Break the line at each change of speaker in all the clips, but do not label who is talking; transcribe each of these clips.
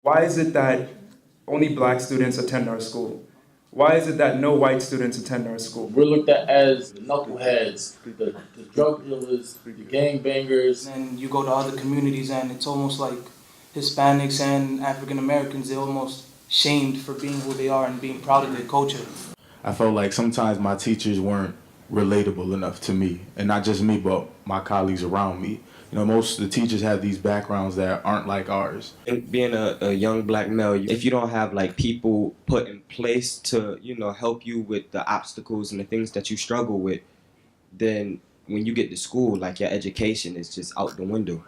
Why is it that only black students attend our school? Why is it that no white students attend our school?
We're looked at as the knuckleheads, the drug dealers, the gang bangers.
And you go to other communities and it's almost like Hispanics and African Americans, they're almost shamed for being who they are and being proud of their culture.
I felt like sometimes my teachers weren't relatable enough to me, and not just me, but my colleagues around me. You know, most of the teachers have these backgrounds that aren't like ours.
And being a young black male, if you don't have like people put in place to, help you with the obstacles and the things that you struggle with, then when you get to school, like your education is just out the window.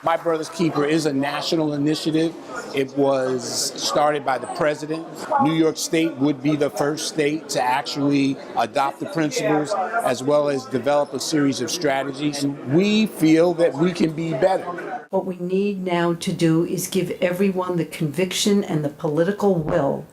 My Brother's Keeper is a national initiative. It was started by the president. New York State would be the first state to actually adopt the principles as well as develop a series of strategies. And we feel that we can be better.
What we need now to do is give everyone the conviction and the political will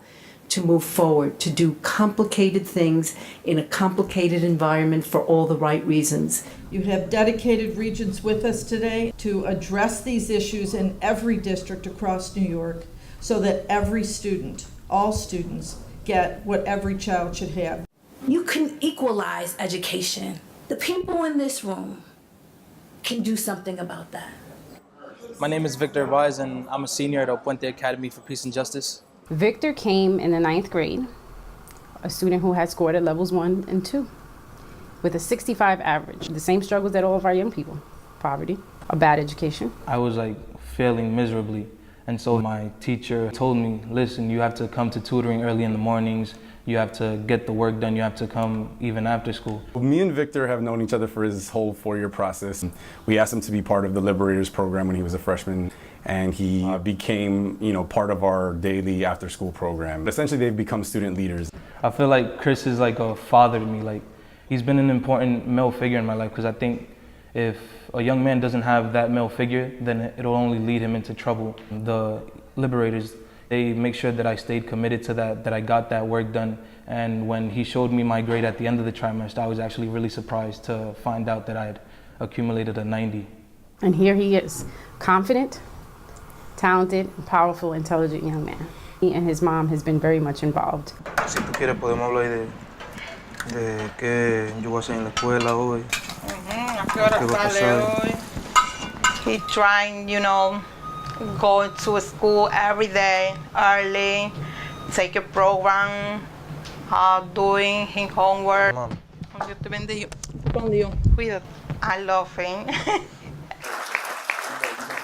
to move forward, to do complicated things in a complicated environment for all the right reasons.
You have dedicated regents with us today to address these issues in every district across New York so that every student, all students, get what every child should have.
You can equalize education. The people in this room can do something about that.
My name is Victor Vaz and I'm a senior at El Puente Academy for Peace and Justice.
Victor came in the 9th grade, a student who had scored at levels 1 and 2 with a 65 average. The same struggles that all of our young people: poverty, a bad education.
I was like failing miserably. And so my teacher told me, listen, you have to come to tutoring early in the mornings. You have to get the work done. You have to come even after school.
Me and Victor have known each other for his whole 4-year process. We asked him to be part of the Liberators program when he was a freshman, and he became, part of our daily after-school program. Essentially, they've become student leaders.
I feel like Chris is like a father to me. Like, he's been an important male figure in my life, because I think if a young man doesn't have that male figure, then it'll only lead him into trouble. The Liberators, they make sure that I stayed committed to that I got that work done. And when he showed me my grade at the end of the trimester, I was actually really surprised to find out that I had accumulated a 90.
And here he is, confident, talented, powerful, intelligent young man. He and his mom has been very much involved.
Si tú quieres podemos hablar de qué yo voy a hacer en la escuela hoy.
¿A qué hora sale hoy? He trying, going to school every day, early, take a program, doing his homework.
Mom.
Dios te bendiga. Con Dios, cuídate. I love him.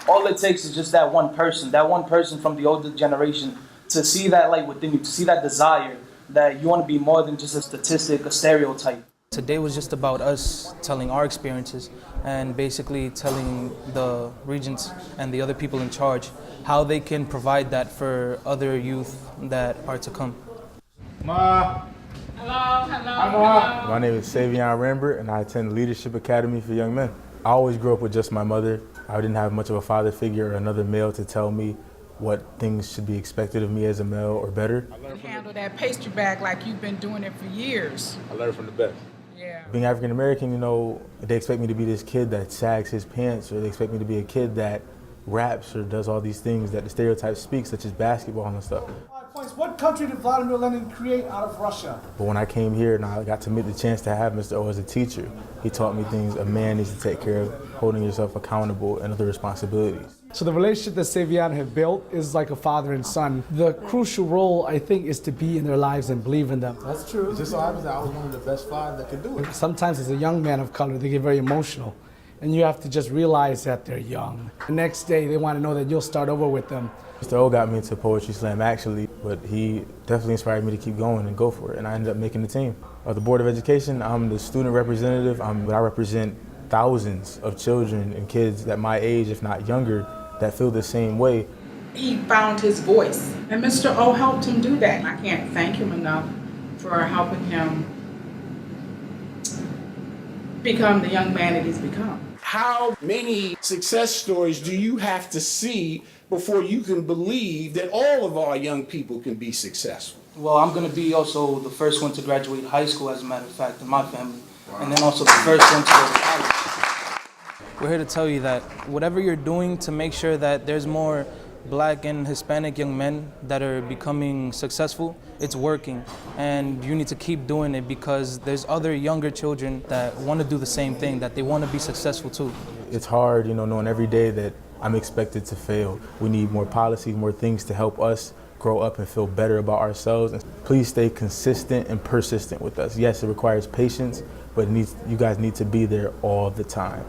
All it takes is just that one person from the older generation to see that light within you, to see that desire that you want to be more than just a statistic, a stereotype. Today was just about us telling our experiences and basically telling the regents and the other people in charge how they can provide that for other youth that are to come.
Ma.
Hello.
My name is Savion Rambert, and I attend the Leadership Academy for Young Men. I always grew up with just my mother. I didn't have much of a father figure or another male to tell me what things should be expected of me as a male or better.
Handle that pastry bag like you've been doing it for years.
I learned from the best.
Yeah.
Being African American, they expect me to be this kid that sags his pants, or they expect me to be a kid that raps or does all these things that the stereotypes speak, such as basketball and stuff.
What country did Vladimir Lenin create out of Russia?
But when I came here and I got to meet the chance to have Mr. O as a teacher, he taught me things a man needs to take care of, holding yourself accountable and other responsibilities.
So the relationship that Savion have built is like a father and son. The crucial role, I think, is to be in their lives and believe in them.
That's true. It just so happens that I was one of the best 5 that could do it.
Sometimes as a young man of color, they get very emotional. And you have to just realize that they're young. The next day, they want to know that you'll start over with them.
Mr. O got me into Poetry Slam actually, but he definitely inspired me to keep going and go for it, and I ended up making the team. Of the Board of Education, I'm the student representative, but I represent thousands of children and kids that my age, if not younger, that feel the same way.
He found his voice, and Mr. O helped him do that. I can't thank him enough for helping him become the young man that he's become.
How many success stories do you have to see before you can believe that all of our young people can be successful?
Well, I'm going to be also the first one to graduate high school, as a matter of fact, in my family. Wow. And then also the first one to go to college. We're here to tell you that whatever you're doing to make sure that there's more Black and Hispanic young men that are becoming successful, it's working. And you need to keep doing it because there's other younger children that want to do the same thing, that they want to be successful too.
It's hard, knowing every day that I'm expected to fail. We need more policies, more things to help us grow up and feel better about ourselves. And please stay consistent and persistent with us. Yes, it requires patience, but you guys need to be there all the time.